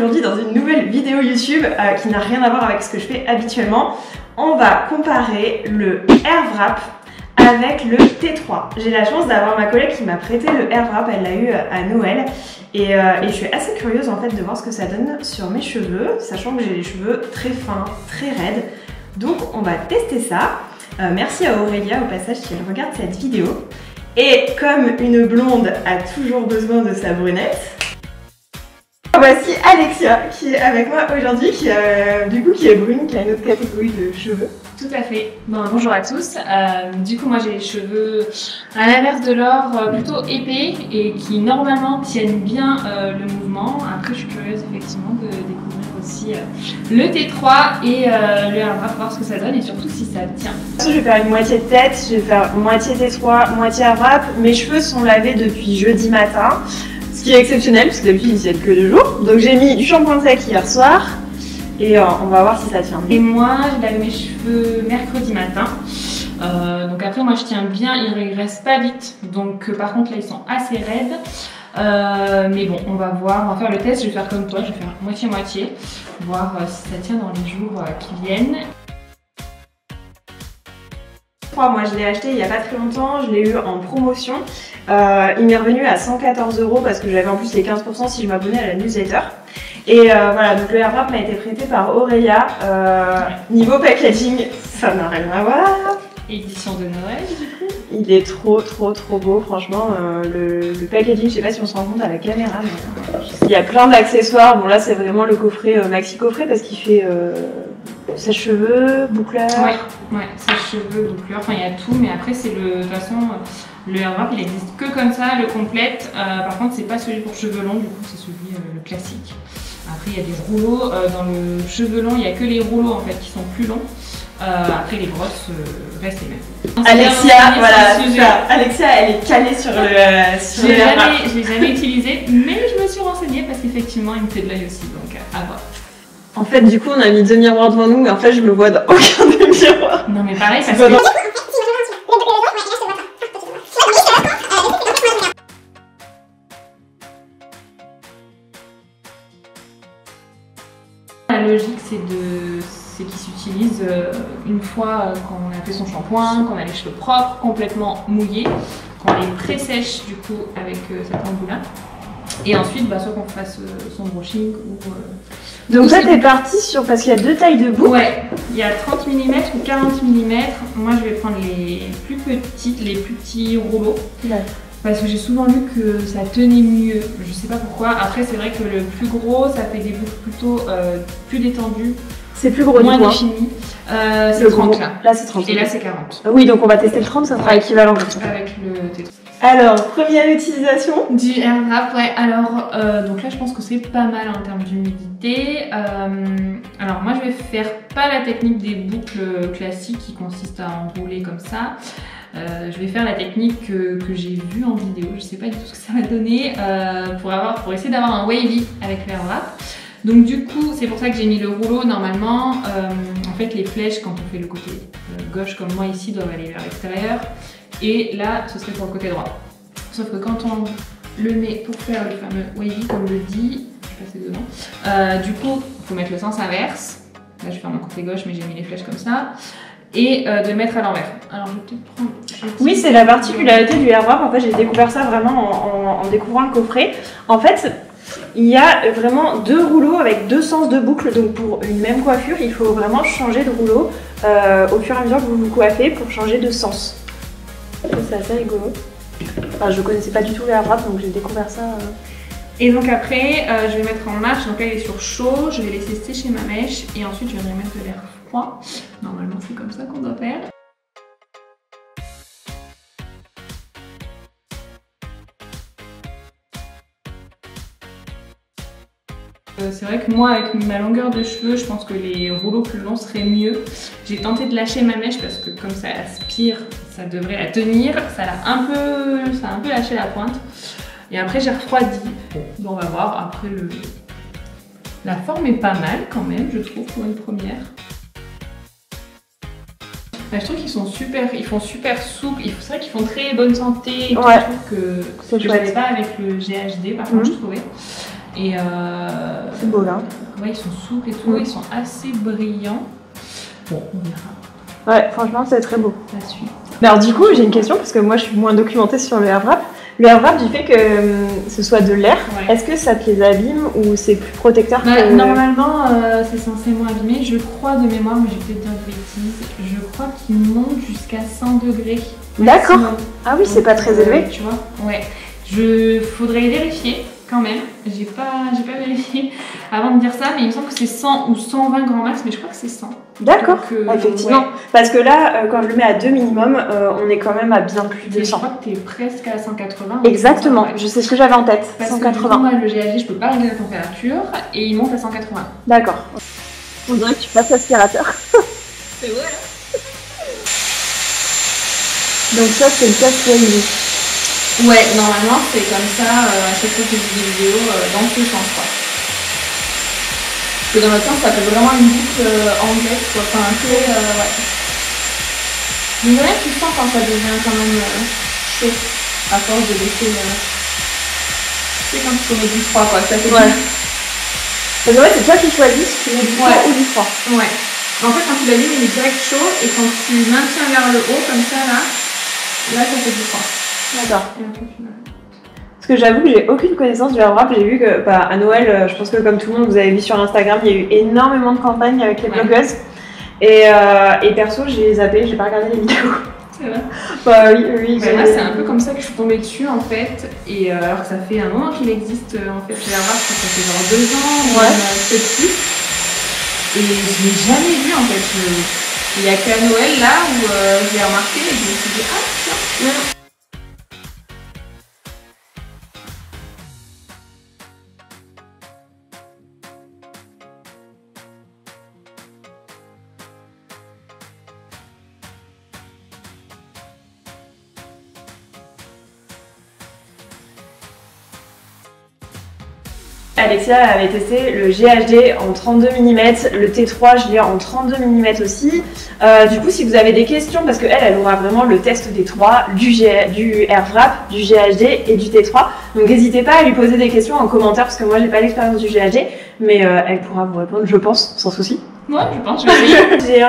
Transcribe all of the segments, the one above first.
aujourd'hui dans une nouvelle vidéo YouTube qui n'a rien à voir avec ce que je fais habituellement. On va comparer le Airwrap avec le T3. J'ai la chance d'avoir ma collègue qui m'a prêté le Airwrap, elle l'a eu à Noël. Et je suis assez curieuse en fait de voir ce que ça donne sur mes cheveux, sachant que j'ai les cheveux très fins, très raides. Donc on va tester ça. Merci à Aurélia au passage si elle regarde cette vidéo. Et comme une blonde a toujours besoin de sa brunette, voici Alexia qui est avec moi aujourd'hui, qui est brune, qui a une autre catégorie de cheveux. Tout à fait. Bon, bonjour à tous. Du coup, moi j'ai les cheveux à l'inverse de l'or, plutôt épais et qui normalement tiennent bien le mouvement. Après, je suis curieuse effectivement de découvrir aussi le T3 et le Airwrap, voir ce que ça donne et surtout si ça tient. Je vais faire une moitié de tête, je vais faire moitié T3, moitié Airwrap. Mes cheveux sont lavés depuis jeudi matin, ce qui est exceptionnel parce que d'habitude ils tiennent que 2 jours. Donc j'ai mis du shampoing sec hier soir. Et on va voir si ça tient. Et moi, j'ai lavé mes cheveux mercredi matin. Donc après, moi, je tiens bien, ils régressent pas vite. Donc par contre, là, ils sont assez raides. Mais bon, on va voir, on va faire le test. Je vais faire comme toi, je vais faire moitié-moitié. Voir si ça tient dans les jours qui viennent. Moi, je l'ai acheté il n'y a pas très longtemps, je l'ai eu en promotion. Il m'est revenu à 114 € parce que j'avais en plus les 15% si je m'abonnais à la newsletter. Et voilà, donc le Airwrap m'a été prêté par Aurélia. Niveau packaging, ça n'a rien à voir. Édition de Noël, du coup. Il est trop beau, franchement. Le packaging, je sais pas si on se rend compte à la caméra, mais il y a plein d'accessoires. Bon, là, c'est vraiment le coffret maxi coffret parce qu'il fait sèche-cheveux, boucleur. Ouais, sèche-cheveux, boucleur, enfin il y a tout, mais après, c'est de toute façon, le Airwrap il existe que comme ça, le complète. Par contre, c'est pas celui pour cheveux longs, du coup, c'est celui le classique. Après, il y a des rouleaux. Dans le cheveux long, il n'y a que les rouleaux en fait qui sont plus longs. Après, les brosses restent les mêmes. Alexia, voilà, Alexia, elle est calée sur le Airwrap. Je l'ai jamais utilisé, mais je me suis renseignée parce qu'effectivement, il me fait de l'œil aussi, donc à voir. En fait, du coup, on a mis 2 miroirs devant nous, mais en fait, je me vois dans aucun des miroirs. Non, mais pareil, parce que... La logique, c'est qu'il s'utilise une fois qu'on a fait son shampoing, qu'on a les cheveux propres, complètement mouillés, qu'on les pré-sèche du coup avec cette embout-là. Et ensuite, soit qu'on fasse son brushing ou... Donc ça, t'es parti sur... parce qu'il y a 2 tailles de boucles. Ouais, il y a 30 mm ou 40 mm. Moi, je vais prendre les plus petits rouleaux. Ouais. Parce que j'ai souvent lu que ça tenait mieux, je sais pas pourquoi. Après, c'est vrai que le plus gros, ça fait des boucles plutôt plus détendues. C'est plus gros, moins défini. C'est 30 là. Là, c'est 30. Et là, c'est 40. Oui, donc on va tester le 30, ça sera équivalent. Avec le T3. Alors, première utilisation du Airwrap, ouais. Alors, donc là, je pense que c'est pas mal en termes d'humidité. Alors, moi, je vais faire pas la technique des boucles classiques qui consiste à enrouler comme ça. Je vais faire la technique que j'ai vue en vidéo, je sais pas du tout ce que ça va donner, pour essayer d'avoir un wavy avec le Airwrap. Donc du coup, c'est pour ça que j'ai mis le rouleau. Normalement, en fait, les flèches, quand on fait le côté gauche comme moi ici, doivent aller vers l'extérieur. Et là, ce serait pour le côté droit. Sauf que quand on le met pour faire le fameux wavy, comme je le dis, je vais passer devant, du coup, il faut mettre le sens inverse. Là, je vais faire mon côté gauche, mais j'ai mis les flèches comme ça. Et de mettre à l'envers. Alors je vais peut-être prendre... Oui, c'est la particularité du Airwrap. En fait, j'ai découvert ça vraiment en découvrant le coffret. En fait, il y a vraiment 2 rouleaux avec 2 sens de boucle. Donc pour une même coiffure, il faut vraiment changer de rouleau au fur et à mesure que vous vous coiffez pour changer de sens. C'est assez rigolo. Enfin, je connaissais pas du tout le Airwrap, donc j'ai découvert ça. Et donc après, je vais mettre en marche. Donc là, il est sur chaud. Je vais laisser sécher ma mèche. Et ensuite, je vais mettre de l'air froid. Normalement, c'est comme ça qu'on doit faire. C'est vrai que moi, avec ma longueur de cheveux, je pense que les rouleaux plus longs seraient mieux. J'ai tenté de lâcher ma mèche parce que comme ça aspire, ça devrait la tenir. Ça a un peu lâché la pointe. Et après, j'ai refroidi. Bon, on va voir. Après, la forme est pas mal quand même, je trouve, pour une première. Bah, je trouve qu'ils sont super, ils font super souples. C'est vrai qu'ils font très bonne santé. Ouais. Je trouve que je n'avais pas avec le GHD, par contre, je trouvais. Et c'est beau là. Ouais, ils sont souples et tout, ils sont assez brillants. Bon, on verra. Ouais, franchement, c'est très beau. La suite. Mais alors du coup, j'ai une question parce que moi, je suis moins documentée sur le air wrap. Le air wrap, du fait que ce soit de l'air, est-ce que ça te les abîme ou c'est plus protecteur que... Normalement, c'est censé moins abîmer. Je crois de mémoire, mais je vais peut-être dire de bêtises. Je crois qu'il monte jusqu'à 100 degrés. D'accord. Ah oui, c'est pas très élevé. Tu vois. Ouais. Faudrait vérifier quand même. J'ai pas vérifié avant de dire ça, mais il me semble que c'est 100 ou 120 grand max, mais je crois que c'est 100. D'accord, effectivement. Ouais. Parce que là, quand je le mets à 2 minimum, on est quand même à bien plus de 100. Je crois que t'es presque à 180. Exactement, je sais ce que j'avais en tête. Parce 180. Que, du coup, moi, le GHD, je peux pas régler la température et il monte à 180. D'accord. On dirait que tu passes l'aspirateur. C'est vrai. Donc ça, c'est le test réalisé. Ouais, normalement, c'est comme ça à chaque fois que je fais des vidéos dans ce sens, quoi. Parce que dans l'autre sens, ça fait vraiment une boucle anglaise, quoi. Enfin, un peu, ouais. Mais ouais, tu sens quand ça devient quand même chaud, à force de laisser... C'est quand tu mets du froid, quoi. Ça fait ouais. Parce que ouais, c'est toi qui choisis si tu mets du chaud ou du froid. Ouais. En fait, quand tu l'allumes, il est direct chaud, et quand tu maintiens vers le haut, comme ça, là ça fait du froid. D'accord. Parce que j'avoue que j'ai aucune connaissance du air wrap. J'ai vu que à Noël, je pense que comme tout le monde, vous avez vu sur Instagram, il y a eu énormément de campagnes avec les blogueuses. Et perso, j'ai zappé, j'ai pas regardé les vidéos. C'est vrai. Bah oui. Moi, c'est un peu comme ça que je suis tombée dessus en fait. Et alors que ça fait un moment qu'il existe en fait, le air wrap, ça fait genre 2 ans, peut-être plus. Et je l'ai jamais vu en fait. Il n'y a qu'à Noël là où je l'ai remarqué et je me suis dit, ah tiens. Alexia avait testé le GHD en 32 mm, le T3 je l'ai en 32 mm aussi. Du coup, si vous avez des questions, parce qu'elle aura vraiment le test des 3, du air wrap, du GHD et du T3. Donc n'hésitez pas à lui poser des questions en commentaire, parce que moi j'ai pas l'expérience du GHD, mais elle pourra vous répondre, je pense, sans souci. Ouais, je pense, je vais essayer. J'ai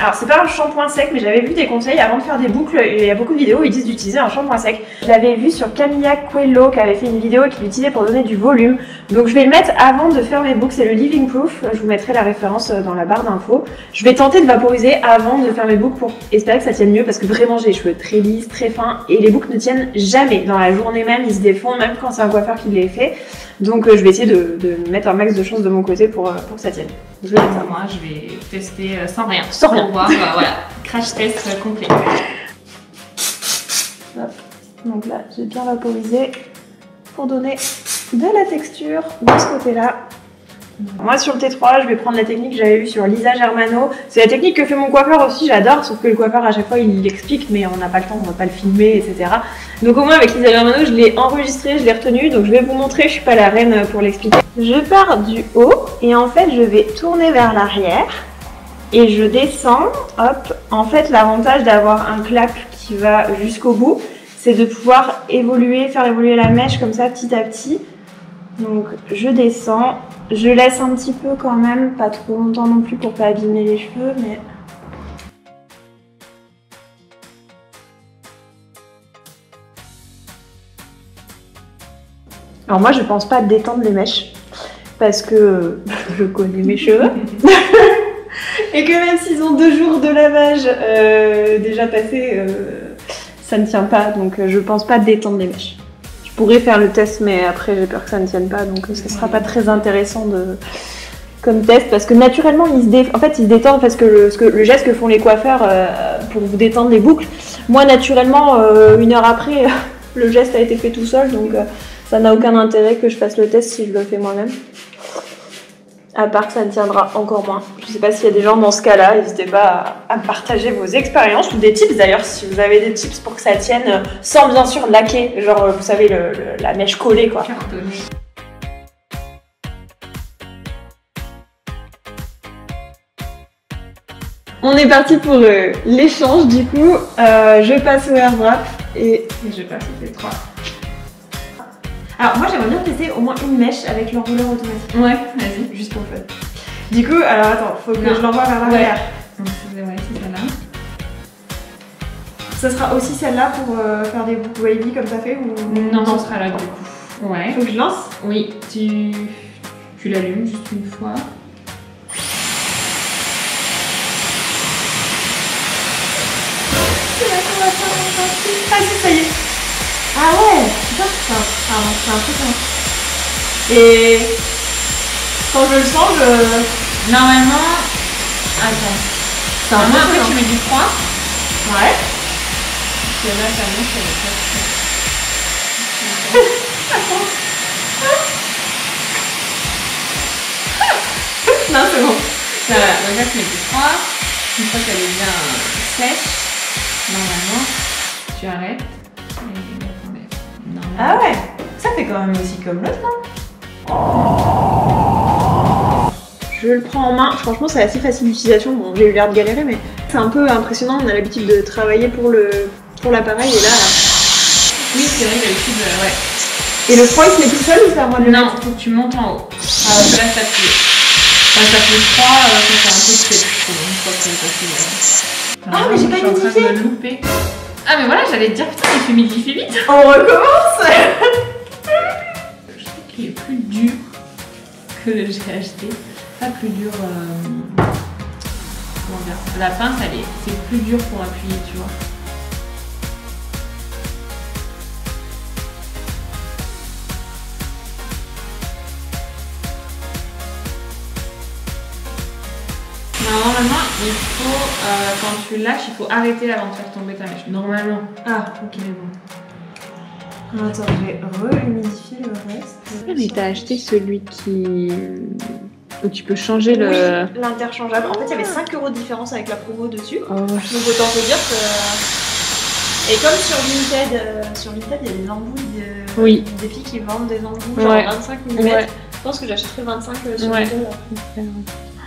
alors c'est pas un shampoing sec, mais j'avais vu des conseils avant de faire des boucles. Il y a beaucoup de vidéos où ils disent d'utiliser un shampoing sec. Je l'avais vu sur Camilla Coelho qui avait fait une vidéo et qui l'utilisait pour donner du volume. Donc je vais le mettre avant de faire mes boucles, c'est le Living Proof. Je vous mettrai la référence dans la barre d'infos. Je vais tenter de vaporiser avant de faire mes boucles pour espérer que ça tienne mieux, parce que vraiment j'ai les cheveux très lisses, très fins et les boucles ne tiennent jamais. Dans la journée même, ils se défont, même quand c'est un coiffeur qui les fait. Donc je vais essayer de mettre un max de chance de mon côté pour que ça tienne. Moi, je vais tester sans rien. Sans rien. Pour voir, voilà, crash test complet. Hop. Donc là, j'ai bien vaporisé pour donner de la texture de ce côté-là. Moi, sur le T3, je vais prendre la technique que j'avais vue sur Lisa Germano. C'est la technique que fait mon coiffeur aussi, j'adore, sauf que le coiffeur, à chaque fois, il l'explique, mais on n'a pas le temps, on ne va pas le filmer, etc. Donc au moins, avec Lisa Germano, je l'ai enregistré, je l'ai retenu, donc je vais vous montrer, je suis pas la reine pour l'expliquer. Je pars du haut, et en fait, je vais tourner vers l'arrière, et je descends, hop. En fait, l'avantage d'avoir un clap qui va jusqu'au bout, c'est de pouvoir faire évoluer la mèche comme ça, petit à petit. Donc je descends, je laisse un petit peu quand même, pas trop longtemps non plus pour pas abîmer les cheveux, mais... Alors moi je pense pas détendre les mèches, parce que je connais mes cheveux. Et que même s'ils ont 2 jours de lavage déjà passé, ça ne tient pas, donc je pense pas détendre les mèches. Je pourrais faire le test, mais après j'ai peur que ça ne tienne pas, donc ça sera pas très intéressant comme test, parce que naturellement ils se détendent, parce que le geste que font les coiffeurs pour vous détendre les boucles, moi naturellement 1 heure après le geste a été fait tout seul, donc ça n'a aucun intérêt que je fasse le test si je le fais moi-même. À part que ça ne tiendra encore moins. Je ne sais pas s'il y a des gens dans ce cas-là, n'hésitez pas à partager vos expériences ou des tips d'ailleurs, si vous avez des tips pour que ça tienne sans bien sûr laquer, genre vous savez la mèche collée quoi. On est parti pour l'échange du coup, je passe au air wrap et je passe au T3. Alors moi j'aimerais bien tester au moins une mèche avec l'enrouleur automatique. Ouais, vas-y. Juste pour le fun. Du coup, alors attends, faut que je l'envoie vers l'arrière. Donc c'est celle-là. Ça sera aussi celle-là pour faire des boucles wavy comme ça fait ou... Non, ce sera là du coup. Ouais. Faut que je lance? Oui, tu l'allumes juste une fois. Ah si, ça y est. Ah ouais, putain, c'est un truc hein. Et quand je le sens, Normalement, attends. Normalement après tu mets du froid. Ouais. Parce que là ça monte, elle est pas... Non, c'est bon. Voilà, donc là tu mets du froid. Une fois qu'elle est bien sèche, normalement, tu arrêtes. Et ah ouais, ça fait quand même aussi comme l'autre, non? Je le prends en main, franchement c'est assez facile d'utilisation, bon j'ai eu l'air de galérer mais c'est un peu impressionnant, on a l'habitude de travailler pour l'appareil et là... Oui c'est vrai d'habitude, ouais. Et le froid il se met tout seul ou c'est à moi de le Non, mettre? faut que tu montes en haut. Ah ouais, là ça fait... Enfin, ça fait froid, ça fait un peu de je trouve, une fois que c'est passé. Ah mais j'ai pas identifié. Je suis en train de me louper. Ah mais voilà, j'allais te dire putain, il fait midi, il fait vite. On recommence. Je trouve qu'il est plus dur que le GHD. Pas plus dur. Comment dire? La pince, c'est plus dur pour appuyer, tu vois. Normalement, il faut, quand tu lâches, il faut arrêter avant de faire tomber ta mèche. Normalement. Ah, ok, bon. Attends, je vais re-humidifier le reste. Ah, mais t'as acheté celui où tu peux changer le... Oui, l'interchangeable. En fait, il y avait 5 € de différence avec la promo dessus. Oh. Donc autant te dire que... Et comme sur Vinted, il y a des embouilles Oui. des filles qui vendent des embouilles Ouais. genre 25 mm. Ouais. Je pense que j'achèterai 25 sur Ouais. Vinted.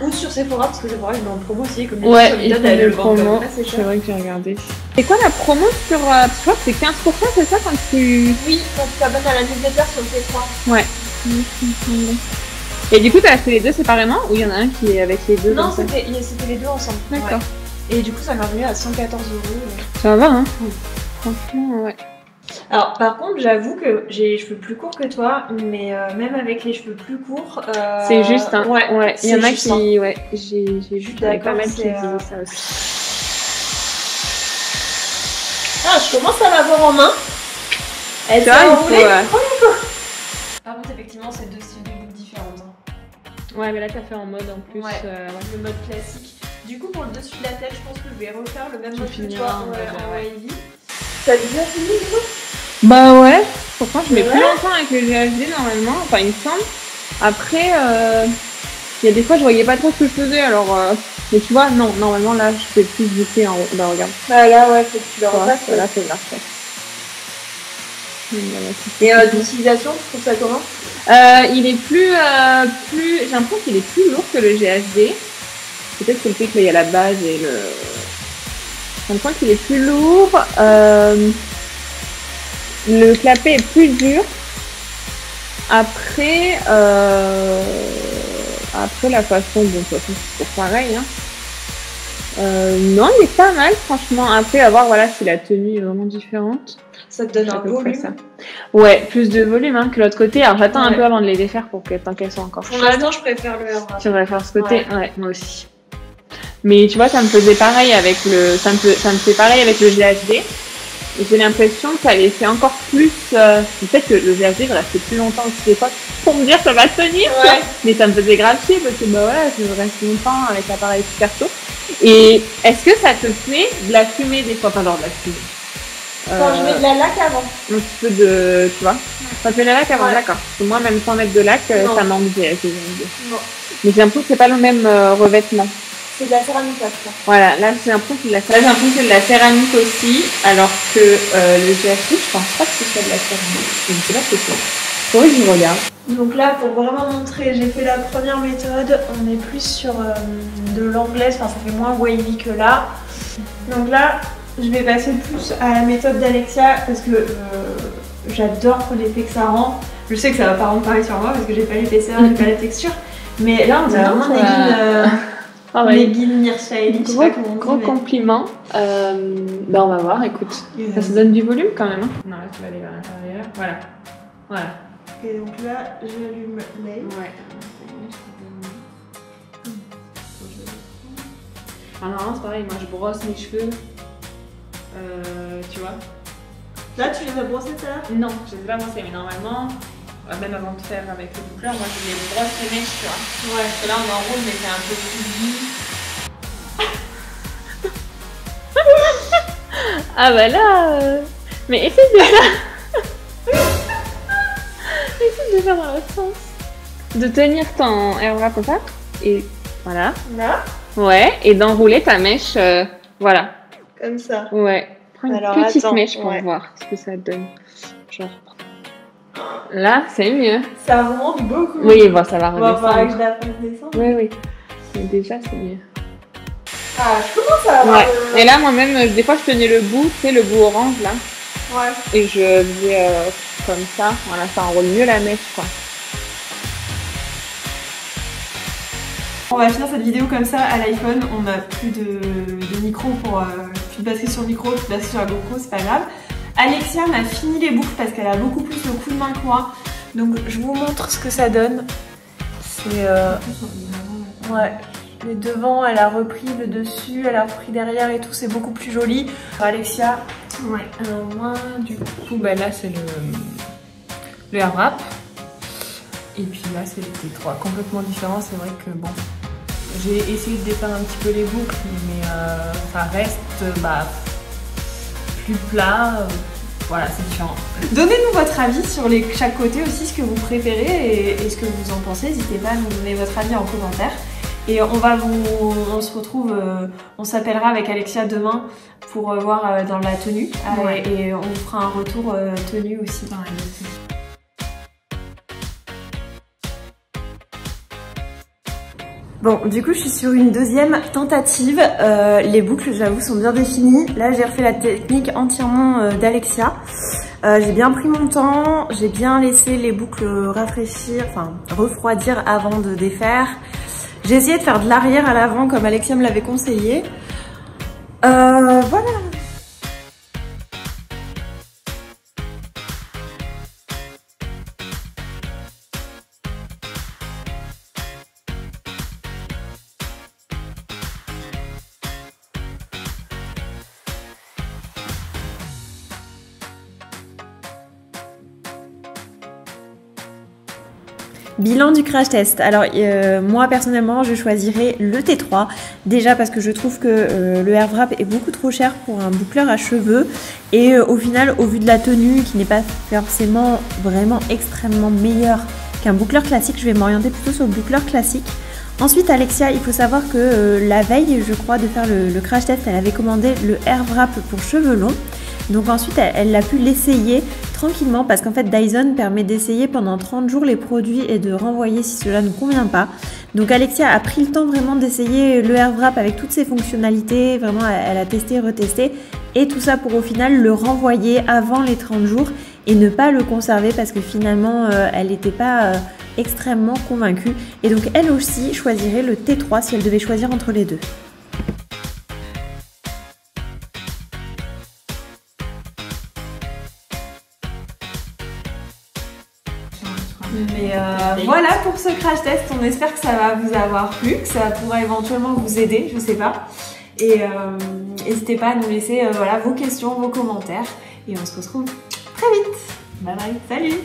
Ou sur Sephora, parce que Sephora, ils vendent en promo aussi. Comme Ouais, sur ils Vinted, font elles des le vendent promos. comme ça, c'est C'est cher. vrai que j'ai regardé. C'est quoi la promo sur... je crois que c'est 15%, c'est ça quand tu... Oui, quand tu t'abonnes à la newsletter sur le T3. Ouais. Et du coup, t'as acheté les deux séparément ou il y en a un qui est avec les deux? Non, comme ça c'était les deux ensemble. D'accord. Ouais. Et du coup, ça m'a revenu à 114 €. Ça va, hein? Oui. Franchement, ouais. Alors, par contre, j'avoue que j'ai les cheveux plus courts que toi, mais même avec les cheveux plus courts. C'est juste, hein? Ouais. Il y en a juste, qui... hein. Ouais, j'ai vu qu'il y avait pas mal qui disaient ça aussi. Ah, je commence à l'avoir en main. Elle s'est Tu vois, il enroulée. faut, Par contre, effectivement, c'est deux styles de boucles différentes. Hein. Ouais, mais là, t'as fait en mode en plus... Ouais. Le mode classique. Du coup, pour le dessus de la tête, je pense que je vais refaire le même mode que toi en wavy. T'as déjà fini du coup? Bah ouais, pourtant je mets Ouais. plus longtemps avec le GHD normalement, enfin il me semble. Après, il y a des fois je voyais pas trop ce que je faisais alors... mais tu vois, non, normalement là je fais plus boucler en haut. Bah regarde. Bah là, ouais, faut que tu le refasses. Là c'est parfait. Et d'utilisation, tu trouves ça comment? Il est plus... j'ai l'impression qu'il est plus lourd que le GHD. Peut-être que le fait qu'il y a la base et le... J'ai l'impression qu'il est plus lourd. Le clapet est plus dur. Après, la façon, bon, de toute façon, c'est toujours pareil. Hein. Non, il est pas mal, franchement. Après, à voir voilà, si la tenue est vraiment différente. Ça te donne un volume. Ça. Ouais, plus de volume hein, que l'autre côté. Alors, j'attends un peu avant de les défaire pour tant qu'elles soient encore Pour chaudes. l'instant, je préfère le air wrap. Tu devrais faire ce côté, ouais, moi aussi. Mais tu vois, ça me faisait pareil avec le, ça me fait pareil avec le GHD. Et j'ai l'impression que ça laissait encore plus, peut-être que le GHD va rester plus longtemps aussi des fois pour me dire ça va tenir, Ouais. mais ça me faisait grave chier parce que bah voilà, je reste longtemps avec l'appareil super chaud. Et est-ce que ça te fait de la fumée des fois, enfin genre de la fumée? Quand je mets de la laque avant. Un petit peu de, tu vois, ça te fait de la laque avant, Ouais. d'accord. Parce que moi, même sans mettre de laque, Non. ça manque de Non. Mais j'ai l'impression que c'est pas le même revêtement. C'est de la céramique là, je crois. Voilà, là j'ai l'impression que j'ai l'impression que c'est de la céramique aussi, alors que le GHD, je pense pas que ce soit de la céramique. Je ne sais pas ce que c'est. Faudrait que je regarde. Donc là, pour vraiment montrer, j'ai fait la première méthode. On est plus sur de l'anglaise, enfin ça fait moins wavy que là. Donc là, je vais passer plus à la méthode d'Alexia parce que j'adore l'effet que ça rend. Je sais que ça va pas rendre pareil sur moi parce que j'ai pas l'épaisseur, j'ai pas la texture. Mais là, on dirait vraiment des leggings Mirchaeli. Gros compliment. On va voir, écoute. Ça se donne du volume quand même. Hein. Non, là, tu vas aller vers l'intérieur. Voilà. Et donc là, j'allume l'œil. Ouais. Normalement, c'est pareil, moi je brosse mes cheveux. Tu vois. Là, tu les as brossés tout à l'heure? Non, je les ai pas brossés, mais normalement, même avant de faire avec le boucleur, moi je les brosse les mèches, tu vois. Ouais. Parce que là, on enroule, mais c'est un peu plus doux. Ah bah là, mais essaye de faire. Essaye de faire dans l'autre sens. De tenir ton air wrap comme ça, et voilà. Là? Ouais, et d'enrouler ta mèche, voilà. Comme ça. Ouais. Prends une petite mèche pour voir ce que ça donne. Genre. Là, c'est mieux. Ça remonte beaucoup. Oui, bon, ça va redescendre. On va voir que je la fasse descendre. Oui. Mais déjà, c'est mieux. Ah, je commence à avoir... Ouais. Et là, moi-même, des fois, je tenais le bout, tu sais, le bout orange, là. Ouais. Et je faisais comme ça. Voilà, ça enroule mieux la mèche, quoi. On va finir cette vidéo comme ça à l'iPhone. On n'a plus de micro pour... plus de batterie sur le micro, plus de batterie sur la GoPro, c'est pas grave. Alexia m'a fini les boucles parce qu'elle a beaucoup plus le coup de main que moi. Donc je vous montre ce que ça donne. C'est... Ouais. Les devants, elle a repris le dessus, elle a repris derrière et tout, c'est beaucoup plus joli. Alexia, ouais. Alors moi, du coup, bah là c'est le air wrap. Et puis là c'est les T3, complètement différents. C'est vrai que bon, j'ai essayé de défaire un petit peu les boucles, mais ça reste plus plat. Voilà, c'est différent. Donnez-nous votre avis sur chaque côté aussi, ce que vous préférez et ce que vous en pensez. N'hésitez pas à nous donner votre avis en commentaire. Et on se retrouve, on s'appellera avec Alexia demain pour voir dans la tenue. Ouais. Et on vous fera un retour tenue aussi. Bon, du coup, je suis sur une deuxième tentative. Les boucles, j'avoue, sont bien définies. Là, j'ai refait la technique entièrement d'Alexia. J'ai bien pris mon temps, j'ai bien laissé les boucles rafraîchir, enfin refroidir avant de défaire. J'ai essayé de faire de l'arrière à l'avant comme Alexia me l'avait conseillé. Voilà. Bilan du crash test. Alors moi personnellement je choisirais le T3. Déjà parce que je trouve que le air wrap est beaucoup trop cher pour un boucleur à cheveux. Et au final, au vu de la tenue qui n'est pas forcément vraiment extrêmement meilleure qu'un boucleur classique, je vais m'orienter plutôt sur le boucleur classique. Ensuite Alexia, il faut savoir que la veille je crois de faire le crash test, elle avait commandé le air wrap pour cheveux longs. Donc ensuite, elle a pu l'essayer tranquillement parce qu'en fait Dyson permet d'essayer pendant 30 jours les produits et de renvoyer si cela ne convient pas. Donc Alexia a pris le temps vraiment d'essayer le air wrap avec toutes ses fonctionnalités, vraiment elle a testé, retesté et tout ça pour au final le renvoyer avant les 30 jours et ne pas le conserver parce que finalement elle n'était pas extrêmement convaincue. Et donc elle aussi choisirait le T3 si elle devait choisir entre les deux. Mais voilà pour ce crash test, on espère que ça va vous avoir plu, que ça pourra éventuellement vous aider, je sais pas. Et n'hésitez pas à nous laisser voilà, vos questions, vos commentaires. Et on se retrouve très vite. Bye bye, salut!